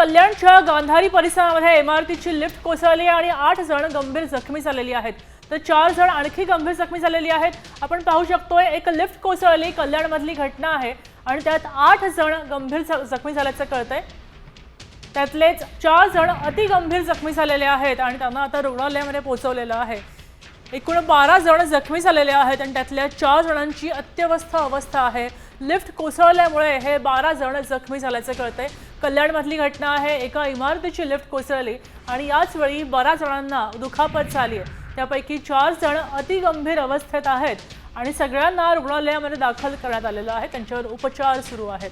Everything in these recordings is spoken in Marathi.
कल्याणच्या गांधारी परिसरामध्ये इमारतीची लिफ्ट कोसळली आणि 8 जण गंभीर जखमी झालेली आहेत, तर 4 जण आणखी गंभीर जखमी झालेली आहेत। आपण पाहू शकतोय एक लिफ्ट कोसळली कल्याणमधली घटना आहे आणि त्यात 8 जण गंभीर जखमी झाल्याचं कळतंय। त्यातलेच 4 जण अति गंभीर जखमी झालेले आहेत आणि त्यांना आता रुग्णालयामध्ये पोहोचवलेलं आहे। एकूण 12 जण जखमी झालेले आहेत आणि त्यातल्या 4 जणांची अत्यवस्थ अवस्था आहे। लिफ्ट कोसळल्यामुळे हे 12 जण जखमी झाल्याचं कळतंय। कल्याणमधली घटना आहे, एका इमारतीची लिफ्ट कोसळली आणि याच वेळी 12 जणांना दुखापत झाली आहे। त्यापैकी 4 जण अति गंभीर अवस्थेत आहेत आणि सगळ्यांना रुग्णालयामध्ये दाखल करण्यात आलेलं आहे, त्यांच्यावर उपचार सुरू आहेत।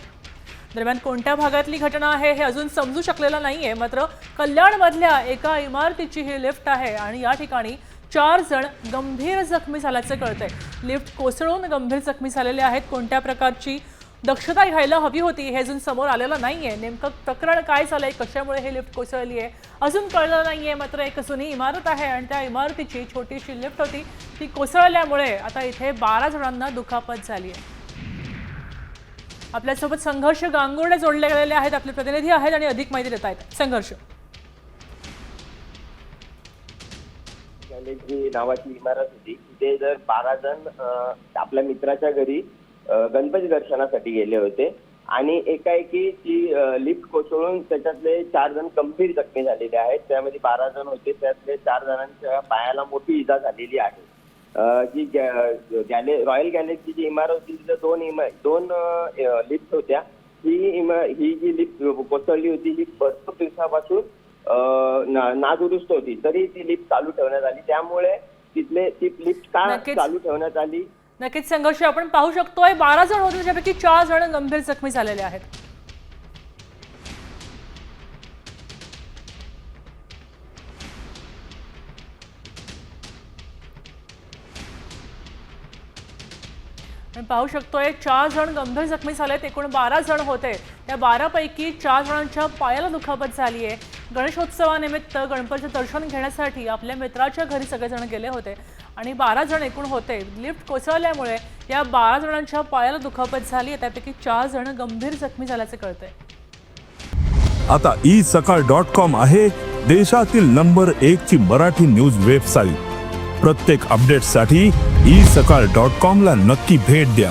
दरम्यान कोणत्या भागातली घटना आहे हे अजून समजू शकलेलं नाहीये, मात्र कल्याणमधल्या एका इमारतीची ही लिफ्ट आहे आणि या ठिकाणी 4 जण गंभीर जखमी झाल्याचं कळतंय। लिफ्ट कोसळून गंभीर जखमी झालेले आहेत। कोणत्या प्रकारची दक्षता घ्यायला हवी होती हे अजून समोर आलेलं नाहीये। नेमकं प्रकरण काय झालंय, कशामुळे हे लिफ्ट कोसळली आहे अजून कळलं नाहीये। मात्र एक जुनी इमारत आहे आणि त्या इमारतीची छोटीशी लिफ्ट होती, ती कोसळल्यामुळे आता इथे 12 जणांना दुखापत झाली आहे। आपल्यासोबत संघर्ष गांगुर्डे जोडले गेलेले आहेत, आपले प्रतिनिधी आहेत आणि अधिक माहिती देत आहेत। संघर्ष, जी नावाची इमारत होती तिथे जर 12 जण आपल्या मित्राच्या घरी गणपती दर्शनासाठी गेले होते आणि एकाएकी ती लिफ्ट कोसळून त्याच्यातले 4 जण गंभीर जखमी झालेले आहेत। त्यामध्ये 12 जण होते, त्यातले 4 जणांच्या पायाला मोठी इजा झालेली आहे। जी रॉयल गॅलेक्सी जी इमारत होती तिथे दोन लिफ्ट होत्या। ही जी लिफ्ट कोसळली होती ही बऱ्याच दिवसापासून नादुरुस्त होती, तरी ती लिफ्ट चालू ठेवण्यात आली। त्यामुळे ती लिफ्ट का चालू ठेवण्यात आली? नक्कीच संघर्ष, आपण पाहू शकतोय 12 जण होते, त्यापैकी 4 जण गंभीर जखमी झालेले आहेत। आपण पाहू शकतोय 4 जण गंभीर जखमी झालेत। एकूण 12 जण होते, त्या 12 पैकी 4 जणांच्या पायाला दुखापत झाली आहे। गणेशोत्सवानिमित्त गणपतीचं दर्शन घेण्यासाठी आपल्या मित्राच्या घरी सगळेजण गेले होते आणि 12 जण एकूण होते। लिफ्ट कोसळल्यामुळे या 12 जणांच्या पायाला दुखापत झाली आहे, त्यापैकी 4 जण गंभीर जखमी झाल्याचं कळतंय। आता isakal.com आहे देशातील नंबर 1 ची मराठी न्यूज वेबसाईट। प्रत्येक अपडेटसाठी isakal.com ला नक्की भेट द्या।